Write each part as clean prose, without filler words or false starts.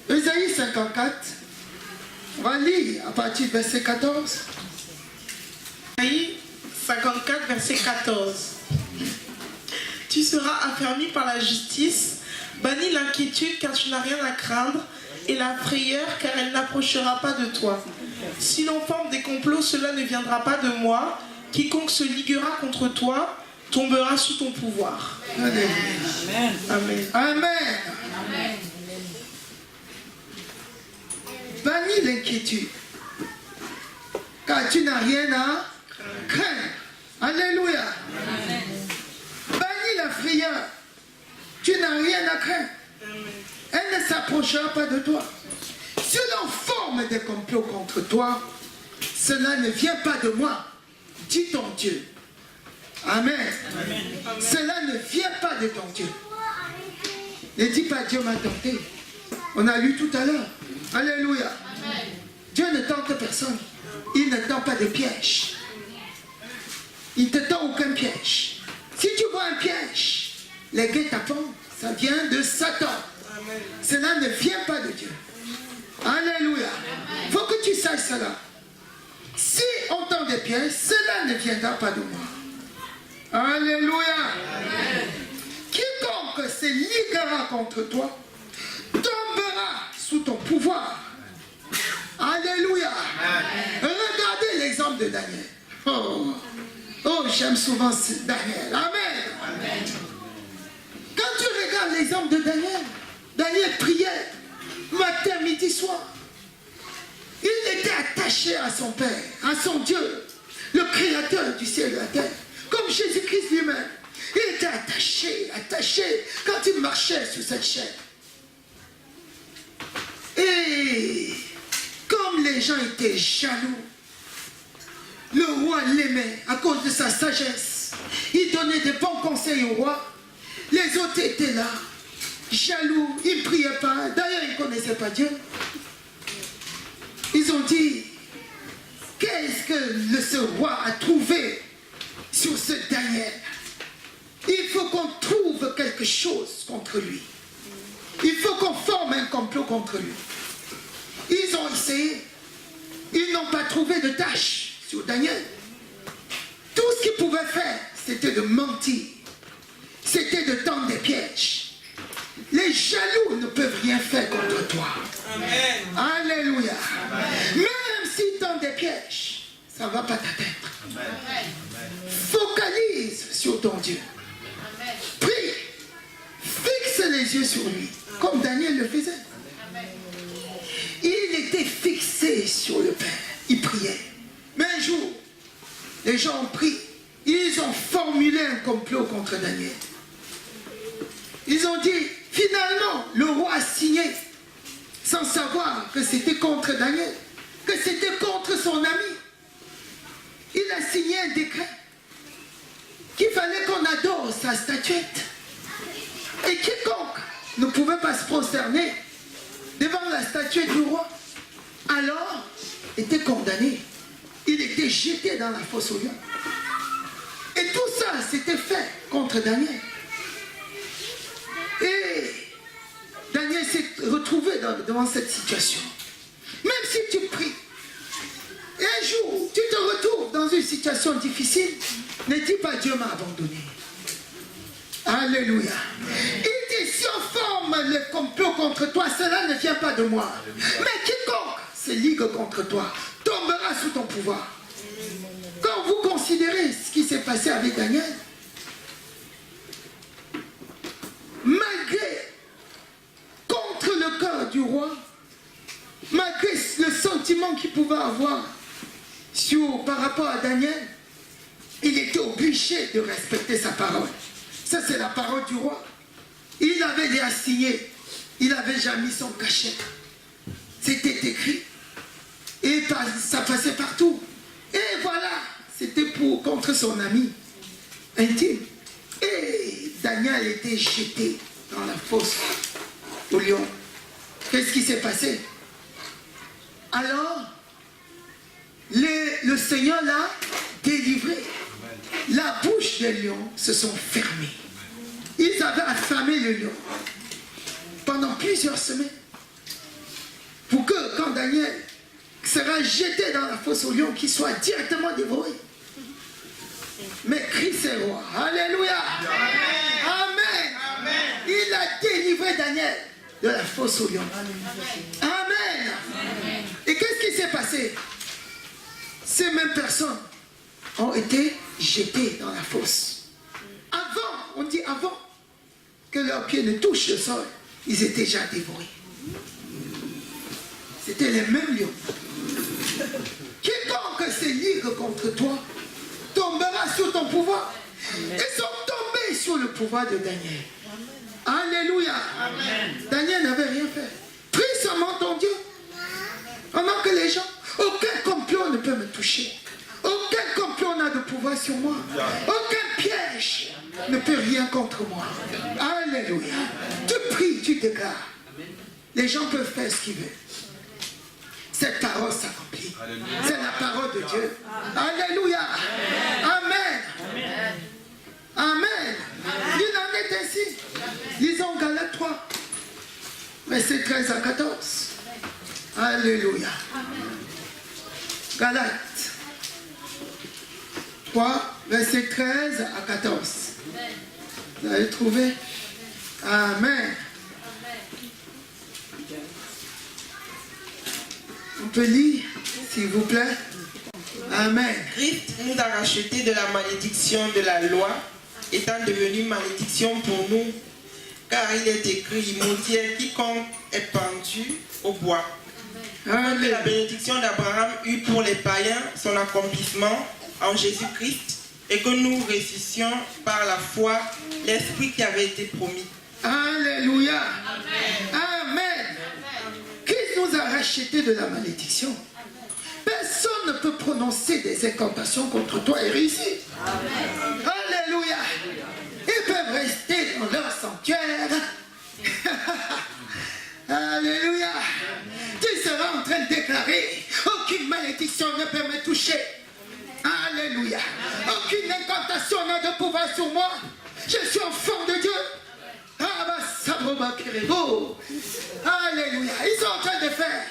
Ésaïe 54, on va lire à partir du verset 14. Ésaïe 54, verset 14. Tu seras affermi par la justice, bannis l'inquiétude car tu n'as rien à craindre, et la frayeur car elle n'approchera pas de toi. Si l'on forme des complots, cela ne viendra pas de moi. Quiconque se liguera contre toi tombera sous ton pouvoir. Amen. Amen. Amen. Amen. Bannis l'inquiétude, car tu n'as rien à craindre. Alléluia. Amen. Bannis la frayeur, tu n'as rien à craindre. Elle ne s'approchera pas de toi. Si l'on forme des complots contre toi, cela ne vient pas de moi, dit ton Dieu. Amen. Amen. Cela ne vient pas de ton Dieu. Ne dis pas Dieu m'a tenté. On a lu tout à l'heure. Alléluia. Amen. Dieu ne tente personne. Il ne tend pas de piège. Il ne te tend aucun piège. Si tu vois un piège, les guet-apens, ça vient de Satan. Amen. Cela ne vient pas de Dieu. Alléluia. Il faut que tu saches cela. Si on tend des pièges, cela ne viendra pas de moi. Alléluia. Amen. Quiconque se liguera contre toi tombera sous ton pouvoir. Alléluia. Regardez l'exemple de Daniel. Oh, j'aime souvent Daniel. Amen. Quand tu regardes l'exemple de Daniel, Daniel priait matin, midi, soir. Il était attaché à son Père, à son Dieu, le Créateur du ciel et de la terre, comme Jésus-Christ lui-même. Il était attaché quand il marchait sur cette chaîne. Et comme les gens étaient jaloux, le roi l'aimait à cause de sa sagesse. Il donnait des bons conseils au roi. Les autres étaient là, jaloux, ils ne priaient pas. D'ailleurs, ils ne connaissaient pas Dieu. Ils ont dit, qu'est-ce que ce roi a trouvé sur ce Daniel? Il faut qu'on trouve quelque chose contre lui. Il faut qu'on forme un complot contre lui. Ils ont essayé. Ils n'ont pas trouvé de tâche sur Daniel. Tout ce qu'ils pouvaient faire, c'était de mentir. C'était de tendre des pièges. Les jaloux ne peuvent rien faire contre toi. Amen. Alléluia. Amen. Même s'ils tendent des pièges, ça ne va pas t'atteindre. Amen. Focalise sur ton Dieu. Amen. Prie. Fixe les yeux sur lui, comme Daniel le faisait. Amen. Il était fixé sur le Père. Il priait. Mais un jour, les gens ont pris. Ils ont formulé un complot contre Daniel. Ils ont dit, finalement, le roi a signé, sans savoir que c'était contre Daniel, que c'était contre son ami. Il a signé un décret qu'il fallait qu'on adore sa statuette. Et quiconque ne pouvait pas se prosterner devant la statuette du roi, alors était condamné. Il était jeté dans la fosse au lion. Et tout ça, c'était fait contre Daniel. Et Daniel s'est retrouvé devant cette situation. Même si tu pries, et un jour, tu te retrouves dans une situation difficile, ne dis pas Dieu m'a abandonné. Alléluia. Il dit, si on forme le complot contre toi, cela ne vient pas de moi. Mais quiconque se ligue contre toi tombera sous ton pouvoir. Quand vous considérez ce qui s'est passé avec Daniel, malgré, contre le cœur du roi, malgré le sentiment qu'il pouvait avoir par rapport à Daniel, il était obligé de respecter sa parole. Ça, c'est la parole du roi. Il avait déjà signé. Il avait déjà mis son cachet. C'était écrit. Et ça passait partout. Et voilà, c'était contre son ami intime. Et Daniel était jeté dans la fosse au lion. Qu'est-ce qui s'est passé? Alors, le Seigneur l'a délivré. La bouche des lions se sont fermées. Ils avaient affamé le lion pendant plusieurs semaines. pour que quand Daniel sera jeté dans la fosse au lion, qu'il soit directement dévoré. Mais Christ est roi. Alléluia. Amen. Amen. Il a délivré Daniel de la fosse au lion. Amen. Amen. Et qu'est-ce qui s'est passé? Ces mêmes personnes ont été jetées dans la fosse. Avant, on dit avant que leurs pieds ne touchent le sol, ils étaient déjà dévorés. C'était les mêmes lions. Quiconque se ligue contre toi tombera sous ton pouvoir. Ils sont tombés sur le pouvoir de Daniel. Alléluia. Amen. Daniel n'avait rien fait. Prie seulement ton Dieu. Pendant que les gens, aucun complot ne peut me toucher. Aucun complot n'a de pouvoir sur moi. Aucun piège ne peut rien contre moi. Alléluia. Tu pries, tu déclares. Les gens peuvent faire ce qu'ils veulent. Cette parole s'accomplit. C'est la parole de Dieu. Alléluia. Amen. Amen. Il en est ainsi. Lisons Galates 3, versets 13 à 14. Alléluia. Galates 3, versets 13 à 14. Vous avez trouvé? Amen. On peut lire, s'il vous plaît. Amen. Christ nous a rachetés de la malédiction de la loi, étant devenu malédiction pour nous, car il est écrit, maudit quiconque est pendu au bois. Afin que la bénédiction d'Abraham eut pour les païens son accomplissement en Jésus-Christ, et que nous ressuscions par la foi l'Esprit qui avait été promis. Alléluia. Amen. Amen. Christ nous a rachetés de la malédiction. Personne ne peut prononcer des incantations contre toi et réussir. Amen. Alléluia. Ils peuvent rester dans leur sanctuaire. Alléluia. Tu seras en train de déclarer: aucune malédiction ne peut me toucher. Alléluia. Aucune incantation n'a de pouvoir sur moi. Je suis enfant de Dieu. Alléluia. Ils sont en train de faire.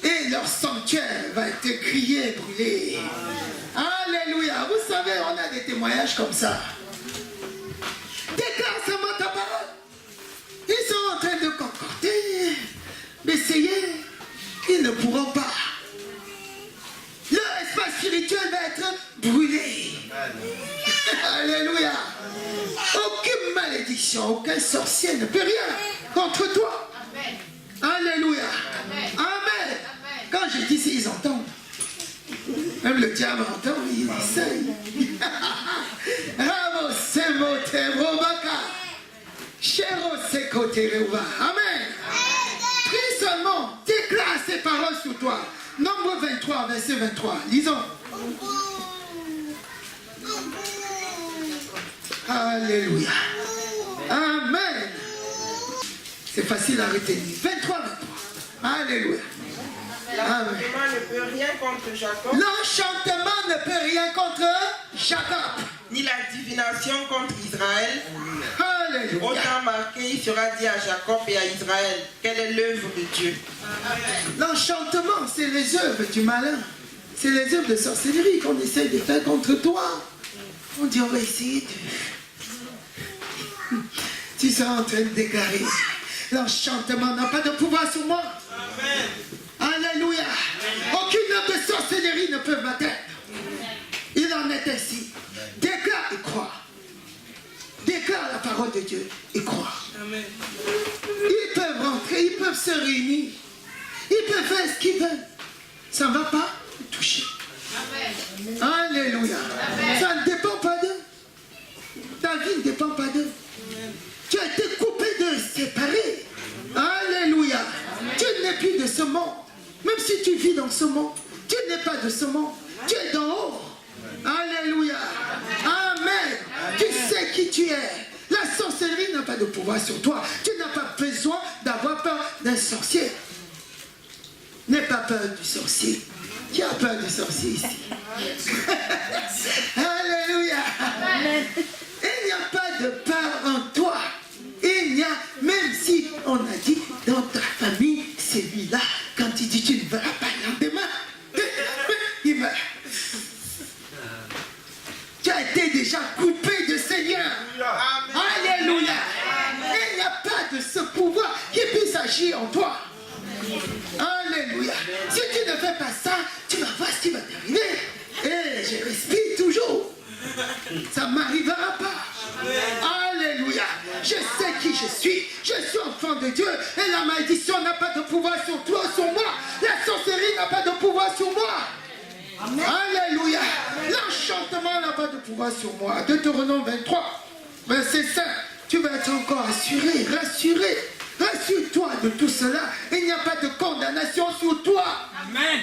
Et leur sanctuaire va être grillé, brûlé. Alléluia. Vous savez, on a des témoignages comme ça. Déclare seulement ta parole. Ils sont en train de concocter, d'essayer. Ils ne pourront pas. Leur espace spirituel va être brûlé. Alléluia. Aucune malédiction, aucun sorcier ne peut rien contre toi. Alléluia. Amen. Quand je dis ça, ils entendent. Même le diable entend, il essaye. Amen. Prie seulement, déclare ces paroles sur toi. Nombre 23, verset 23. Lisons. Alléluia. Amen. C'est facile à retenir. 23, 23. Alléluia. L'enchantement ne peut rien contre Jacob. L'enchantement ne peut rien contre Jacob. Ni la divination contre Israël. Alléluia. Autant marqué, il sera dit à Jacob et à Israël, quelle est l'œuvre de Dieu. L'enchantement, c'est les œuvres du malin. C'est les œuvres de sorcellerie qu'on essaie de faire contre toi. On dit, on va essayer de... Tu seras en train de déclarer: l'enchantement n'a pas de pouvoir sur moi. Amen. Alléluia. Aucune œuvre de sorcellerie ne peut m'atteindre. Il en est ainsi. Déclare et crois. Déclare la parole de Dieu et crois. Amen. Ils peuvent rentrer, ils peuvent se réunir. Ils peuvent faire ce qu'ils veulent. Ça ne va pas te toucher. Amen. Alléluia. Amen. Ça ne dépend pas d'eux. Ta vie ne dépend pas d'eux. Tu as été coupé d'eux, séparé. Alléluia. Amen. Tu n'es plus de ce monde. Même si tu vis dans ce monde, tu n'es pas de ce monde. Tu es d'en haut. Alléluia. Amen. Tu sais qui tu es. La sorcellerie n'a pas de pouvoir sur toi. Tu n'as pas besoin d'avoir peur d'un sorcier. N'aie pas peur du sorcier. Qui a peur du sorcier ici? Alléluia. Amen. Il n'y a pas de peur en toi. Il n'y a, même si on a dit dans ta famille, c'est lui-là, quand il déjà coupé de ses liens. Alléluia. Et il n'y a pas de ce pouvoir qui puisse agir en toi. Alléluia. Si tu ne fais pas ça, tu vas voir ce qui va t'arriver. Et je respire toujours. Ça ne m'arrivera pas. Alléluia. Je sais qui je suis. Je suis enfant de Dieu. Et la malédiction n'a pas de pouvoir sur toi, sur moi. La sorcellerie n'a pas de pouvoir sur moi. Alléluia. L'enchantement n'a pas de pouvoir sur moi. Deutéronome 23, verset 5. Tu vas être encore assuré, rassuré. Rassure-toi de tout cela. Il n'y a pas de condamnation sur toi. Amen.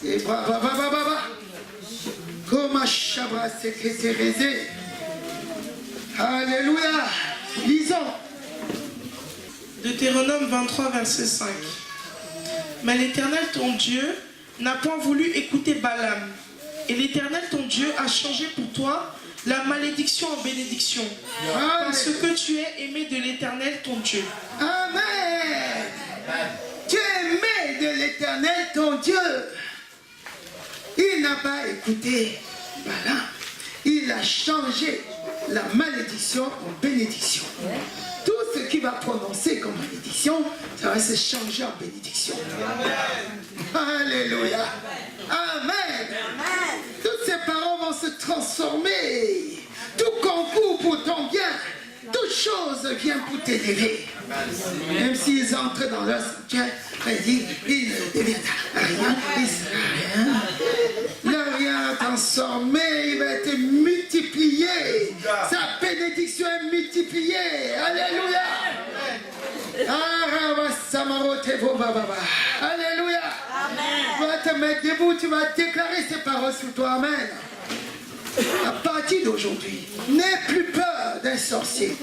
Et Comme Chabra Sekreterezé. Alléluia. Lisons. Deutéronome 23, verset 5. Mais l'Éternel, ton Dieu, n'a point voulu écouter Balaam. Et l'Éternel, ton Dieu, a changé pour toi la malédiction en bénédiction. Parce que tu es aimé de l'Éternel, ton Dieu. Amen. Tu es aimé de l'Éternel, ton Dieu. Il n'a pas écouté Balaam. Il a changé la malédiction en bénédiction. Tout ce qui va prononcer comme malédiction, ça va se changer en bénédiction. Alléluia. Amen. Toutes ces paroles vont se transformer. Tout concourt pour ton bien. Toute chose vient pour t'élever. Même s'ils entrent dans leur sanctuaire, il ne devient rien, il ne sera rien. Le rien transformé, il va être multiplié. Sa bénédiction est multipliée. Alléluia. Alléluia. Tu vas te mettre debout, tu vas déclarer ces paroles sur toi. Amen. À partir d'aujourd'hui, n'aie plus peur d'un sorcier.